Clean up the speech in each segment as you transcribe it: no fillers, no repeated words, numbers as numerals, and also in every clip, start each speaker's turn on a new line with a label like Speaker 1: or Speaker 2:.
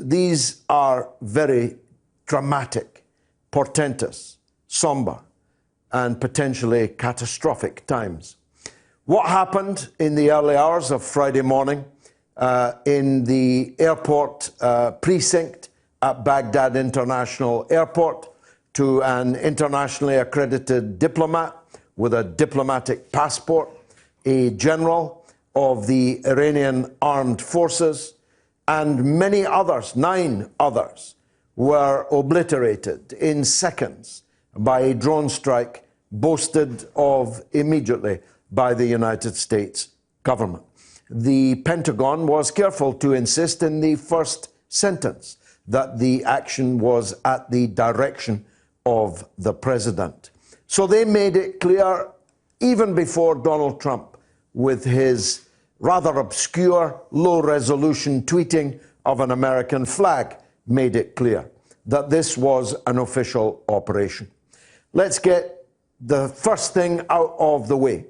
Speaker 1: these are very dramatic, portentous, somber, and potentially catastrophic times. What happened in the early hours of Friday morning in the airport precinct at Baghdad International Airport to an internationally accredited diplomat with a diplomatic passport, a general of the Iranian armed forces, and many others, 9 others, were obliterated in seconds by a drone strike boasted of immediately by the United States government. The Pentagon was careful to insist in the first sentence that the action was at the direction of the president. So they made it clear even before Donald Trump, with his rather obscure, low-resolution tweeting of an American flag, made it clear that this was an official operation. Let's get the first thing out of the way.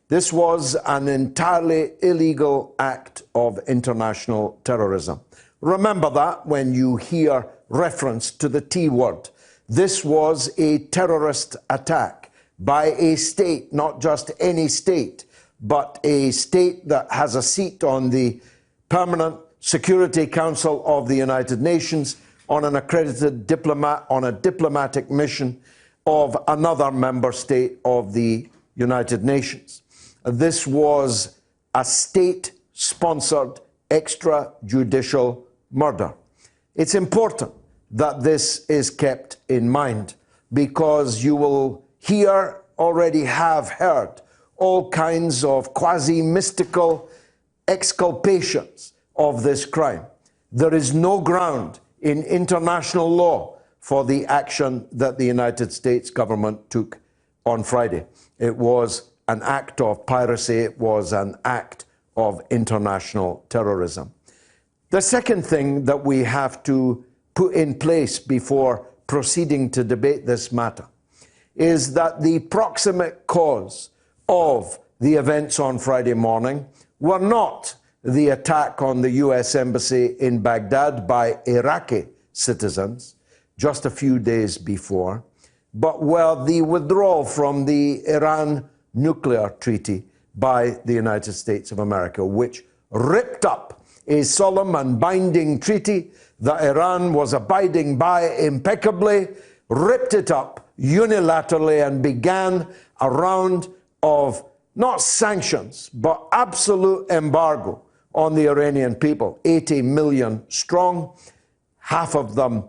Speaker 1: This was an entirely illegal act of international terrorism. Remember that when you hear reference to the T word. This was a terrorist attack by a state, not just any state, but a state that has a seat on the Permanent Security Council of the United Nations, on an accredited diplomat, on a diplomatic mission of another member state of the United Nations. This was a state-sponsored extrajudicial murder. It's important that this is kept in mind, because you will already have heard all kinds of quasi-mystical exculpations of this crime. There is no ground in international law for the action that the United States government took on Friday. It was an act of piracy. It was an act of international terrorism. The second thing that we have to put in place before proceeding to debate this matter is that the proximate cause of the events on Friday morning were not the attack on the US Embassy in Baghdad by Iraqi citizens just a few days before, but were the withdrawal from the Iran nuclear treaty by the United States of America, which ripped up a solemn and binding treaty that Iran was abiding by impeccably, ripped it up unilaterally, and began a round of not sanctions, but absolute embargo on the Iranian people, 80 million strong, half of them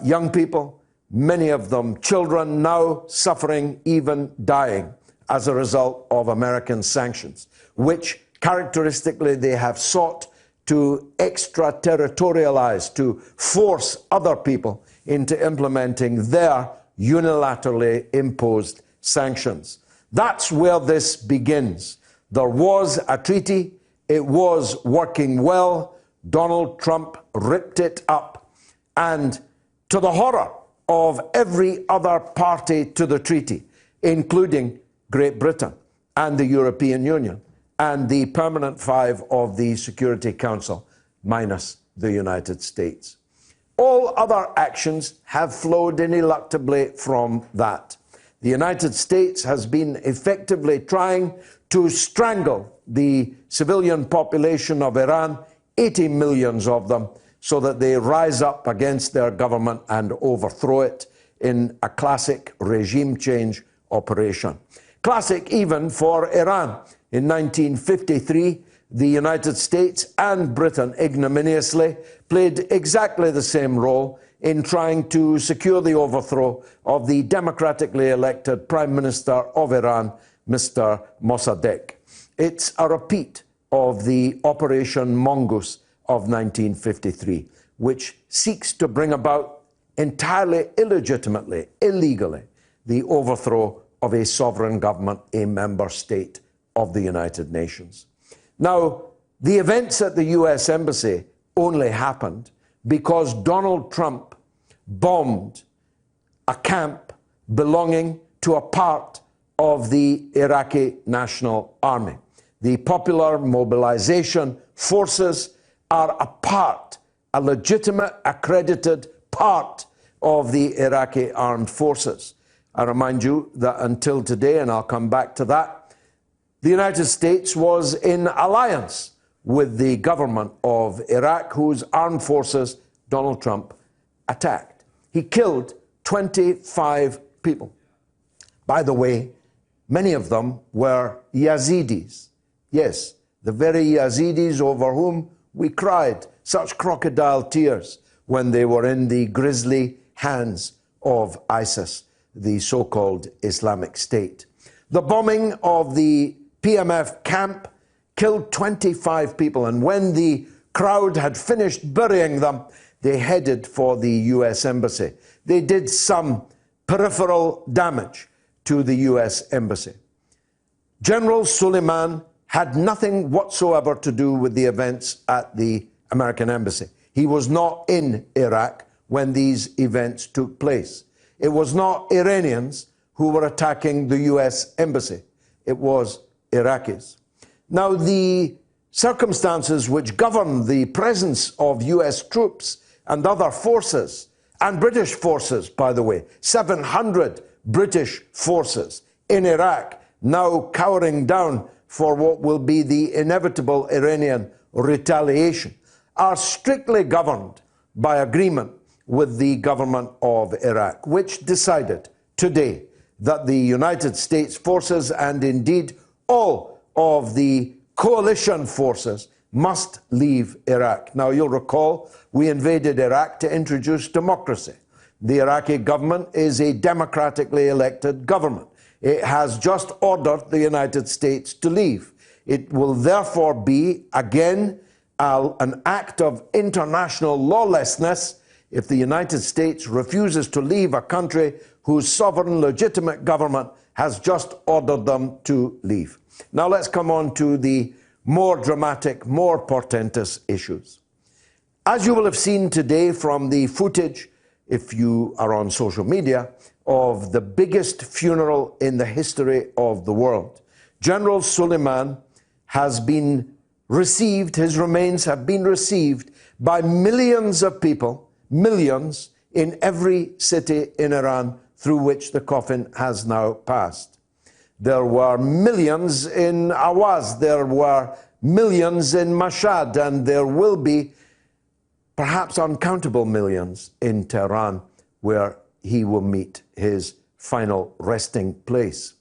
Speaker 1: young people, many of them children, now suffering, even dying as a result of American sanctions, which characteristically they have sought to extraterritorialize, to force other people into implementing their unilaterally imposed sanctions. That's where this begins. There was a treaty. It was working well. Donald Trump ripped it up. And to the horror of every other party to the treaty, including Great Britain and the European Union and the Permanent Five of the Security Council, minus the United States. All other actions have flowed ineluctably from that. The United States has been effectively trying to strangle the civilian population of Iran, 80 million of them, so that they rise up against their government and overthrow it in a classic regime change operation. Classic even for Iran. In 1953, the United States and Britain ignominiously played exactly the same role in trying to secure the overthrow of the democratically elected Prime Minister of Iran, Mr. Mossadegh. It's a repeat of the Operation Mongoose of 1953, which seeks to bring about entirely illegitimately, illegally, the overthrow of a sovereign government, a member state of the United Nations. Now, the events at the US Embassy only happened because Donald Trump bombed a camp belonging to a part of the Iraqi National Army. The Popular Mobilization Forces are a part a legitimate, accredited part of the Iraqi armed forces. I remind you that until today, and I'll come back to that, the United States was in alliance with the government of Iraq, whose armed forces Donald Trump attacked. He killed 25 people. By the way, many of them were Yazidis. Yes, the very Yazidis over whom we cried such crocodile tears when they were in the grisly hands of ISIS, the so-called Islamic State. The bombing of the PMF camp killed 25 people, and when the crowd had finished burying them, they headed for the US Embassy. They did some peripheral damage to the US Embassy. General Soleimani had nothing whatsoever to do with the events at the American Embassy. He was not in Iraq when these events took place. It was not Iranians who were attacking the US Embassy. It was Iraqis. Now, the circumstances which govern the presence of US troops and other forces, and British forces, by the way, 700 British forces in Iraq, now cowering down for what will be the inevitable Iranian retaliation, are strictly governed by agreement with the government of Iraq, which decided today that the United States forces, and indeed all of the coalition forces, must leave Iraq. Now, you'll recall we invaded Iraq to introduce democracy. The Iraqi government is a democratically elected government. It has just ordered the United States to leave. It will therefore be, again, an act of international lawlessness if the United States refuses to leave a country whose sovereign, legitimate government has just ordered them to leave. Now let's come on to the more dramatic, more portentous issues. As you will have seen today from the footage, if you are on social media, of the biggest funeral in the history of the world, General Soleimani has been received, his remains have been received by millions of people, millions in every city in Iran through which the coffin has now passed. There were millions in Awaz, there were millions in Mashhad, and there will be perhaps uncountable millions in Tehran, where he will meet his final resting place.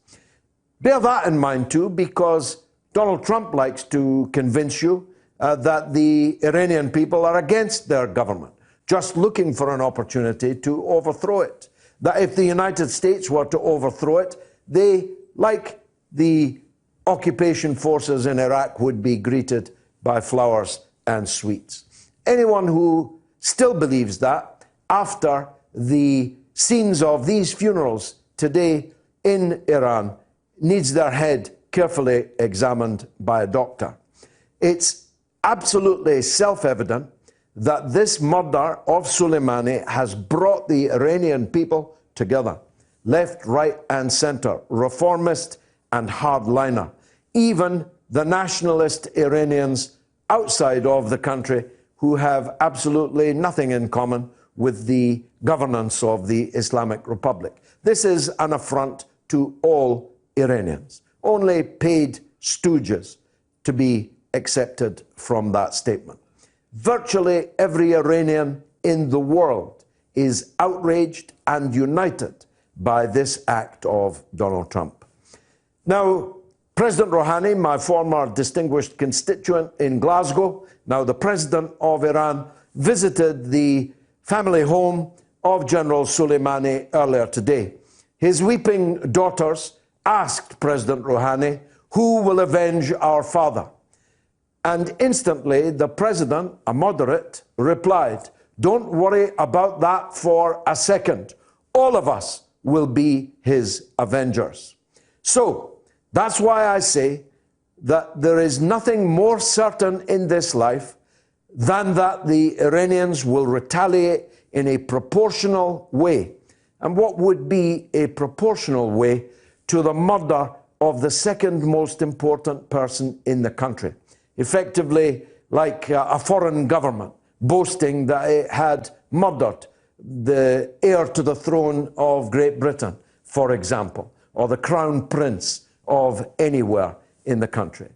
Speaker 1: Bear that in mind too, because Donald Trump likes to convince you that the Iranian people are against their government, just looking for an opportunity to overthrow it. That if the United States were to overthrow it, they, like the occupation forces in Iraq, would be greeted by flowers and sweets. Anyone who still believes that, after the scenes of these funerals today in Iran, needs their head carefully examined by a doctor. It's absolutely self-evident that this murder of Soleimani has brought the Iranian people together, left, right, and center, reformist and hardliner. Even the nationalist Iranians outside of the country who have absolutely nothing in common with the governance of the Islamic Republic. This is an affront to all Iranians. Only paid stooges to be accepted from that statement. Virtually every Iranian in the world is outraged and united by this act of Donald Trump. Now, President Rouhani, my former distinguished constituent in Glasgow, now the president of Iran, visited the family home of General Soleimani earlier today. His weeping daughters asked President Rouhani, "Who will avenge our father?" And instantly the president, a moderate, replied, "Don't worry about that for a second. All of us will be his avengers." So that's why I say that there is nothing more certain in this life than that the Iranians will retaliate in a proportional way. And what would be a proportional way to the murder of the second most important person in the country? Effectively, like a foreign government boasting that it had murdered the heir to the throne of Great Britain, for example, or the crown prince of anywhere in the country.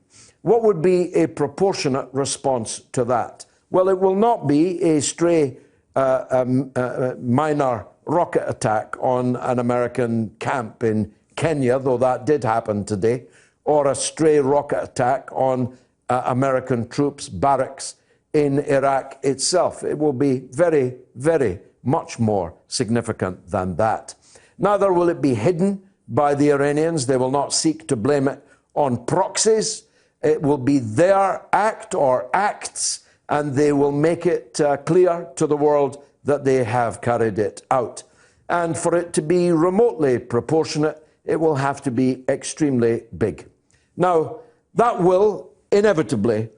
Speaker 1: What would be a proportionate response to that? Well, it will not be a stray minor rocket attack on an American camp in Kenya, though that did happen today, or a stray rocket attack on American troops' barracks in Iraq itself. It will be very, very much more significant than that. Neither will it be hidden by the Iranians. They will not seek to blame it on proxies. It will be their act or acts, and they will make it clear to the world that they have carried it out. And for it to be remotely proportionate, it will have to be extremely big. Now, that will inevitably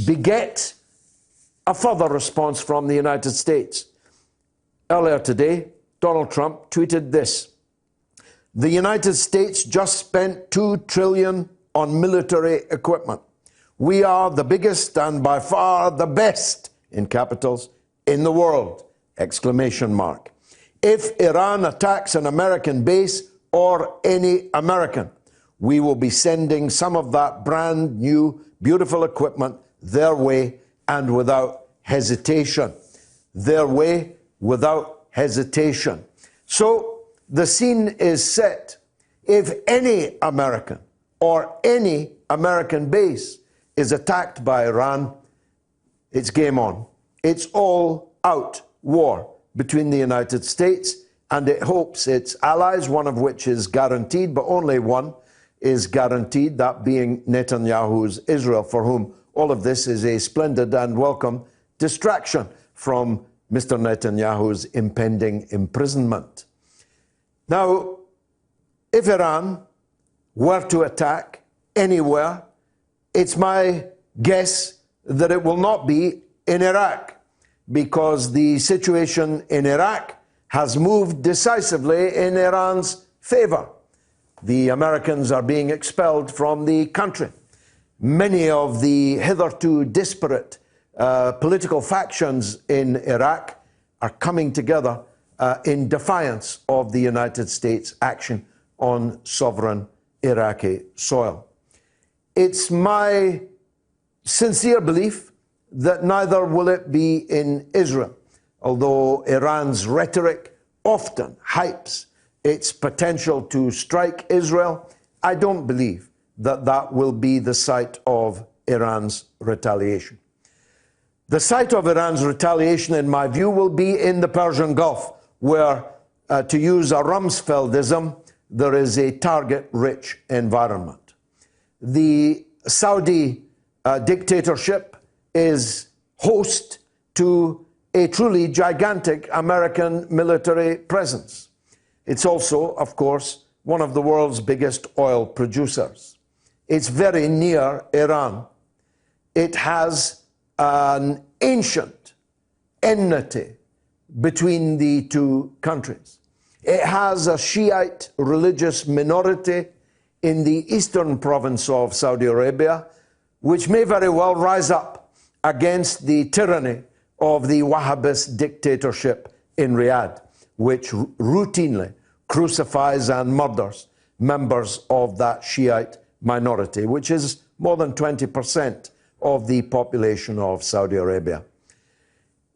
Speaker 1: beget a further response from the United States. Earlier today, Donald Trump tweeted this: "The United States just spent $2 trillion on military equipment. We are the biggest and by far the best," in capitals, "in the world!" Exclamation mark. If Iran attacks an American base or any American, we will be sending some of that brand new, beautiful equipment their way and without hesitation. Their way without hesitation. So the scene is set. If any American or any American base is attacked by Iran, it's game on. It's all out war between the United States and it hopes its allies, one of which is guaranteed, but only one is guaranteed, that being Netanyahu's Israel, for whom all of this is a splendid and welcome distraction from Mr. Netanyahu's impending imprisonment. Now, if Iran were to attack anywhere, it's my guess that it will not be in Iraq, because the situation in Iraq has moved decisively in Iran's favor. The Americans are being expelled from the country. Many of the hitherto disparate political factions in Iraq are coming together in defiance of the United States' action on sovereign Iraqi soil. It's my sincere belief that neither will it be in Israel, although Iran's rhetoric often hypes its potential to strike Israel. I don't believe that that will be the site of Iran's retaliation. The site of Iran's retaliation, in my view, will be in the Persian Gulf, where, to use a Rumsfeldism, there is a target-rich environment. The Saudi dictatorship is host to a truly gigantic American military presence. It's also, of course, one of the world's biggest oil producers. It's very near Iran. It has an ancient enmity between the two countries. It has a Shiite religious minority in the eastern province of Saudi Arabia, which may very well rise up against the tyranny of the Wahhabist dictatorship in Riyadh, which routinely crucifies and murders members of that Shiite minority, which is more than 20% of the population of Saudi Arabia.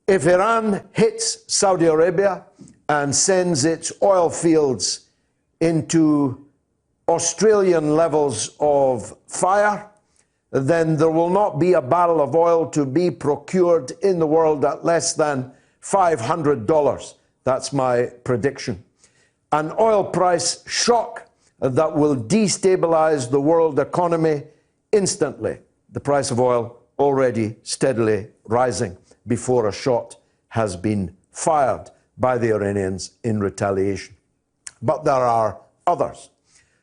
Speaker 1: If Iran hits Saudi Arabia and sends its oil fields into Australian levels of fire, then there will not be a barrel of oil to be procured in the world at less than $500. That's my prediction. An oil price shock that will destabilize the world economy instantly. The price of oil already steadily rising before a shot has been fired by the Iranians in retaliation. But there are others.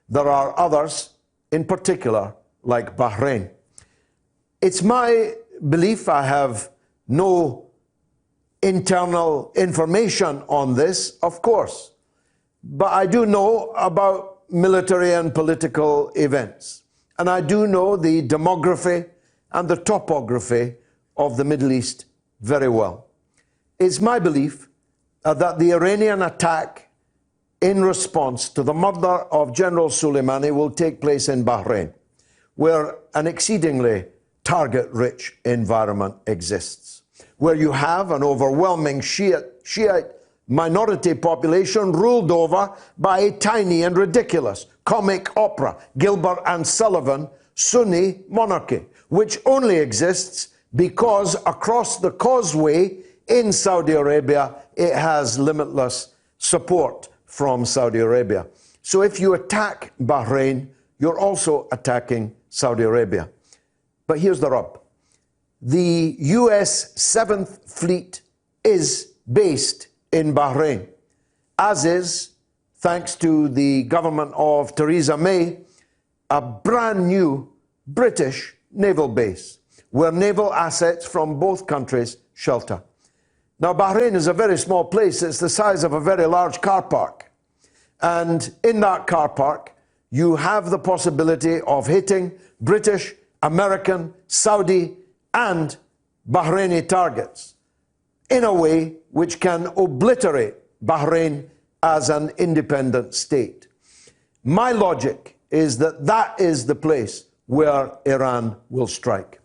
Speaker 1: There are others, in particular, like Bahrain. It's my belief, I have no internal information on this, of course, but I do know about military and political events. And I do know the demography and the topography of the Middle East very well. It's my belief that the Iranian attack in response to the murder of General Soleimani will take place in Bahrain, where an exceedingly target-rich environment exists, where you have an overwhelming Shiite minority population ruled over by a tiny and ridiculous comic opera, Gilbert and Sullivan Sunni monarchy, which only exists because across the causeway in Saudi Arabia, it has limitless support from Saudi Arabia. So if you attack Bahrain, you're also attacking Saudi Arabia. But here's the rub. The US 7th Fleet is based in Bahrain, as is, thanks to the government of Theresa May, a brand new British naval base, where naval assets from both countries shelter. Now, Bahrain is a very small place. It's the size of a very large car park. And in that car park, you have the possibility of hitting British, American, Saudi, and Bahraini targets in a way which can obliterate Bahrain as an independent state. My logic is that that is the place where Iran will strike.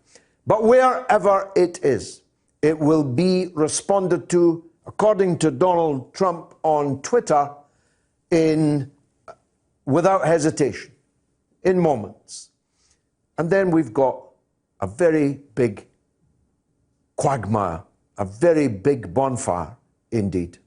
Speaker 1: But wherever it is, it will be responded to, according to Donald Trump on Twitter, without hesitation, in moments. And then we've got a very big quagmire, a very big bonfire indeed.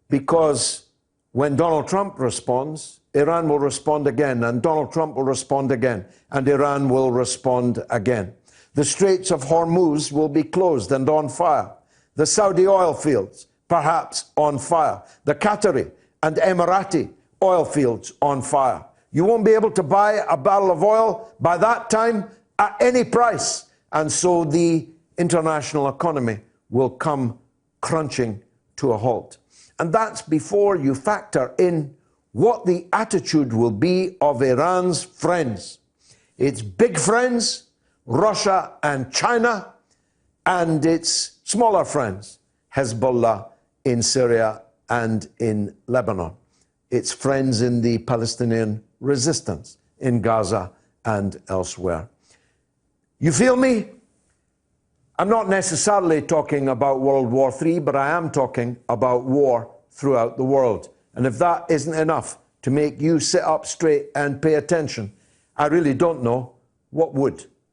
Speaker 1: Because when Donald Trump responds, Iran will respond again, and Donald Trump will respond again, and Iran will respond again. The Straits of Hormuz will be closed and on fire. The Saudi oil fields, perhaps on fire. The Qatari and Emirati oil fields on fire. You won't be able to buy a barrel of oil by that time at any price. And so the international economy will come crunching to a halt. And that's before you factor in what the attitude will be of Iran's friends. Its big friends, Russia and China, and its smaller friends, Hezbollah in Syria and in Lebanon. Its friends in the Palestinian resistance in Gaza and elsewhere. You feel me? I'm not necessarily talking about World War III, but I am talking about war throughout the world. And if that isn't enough to make you sit up straight and pay attention, I really don't know what would.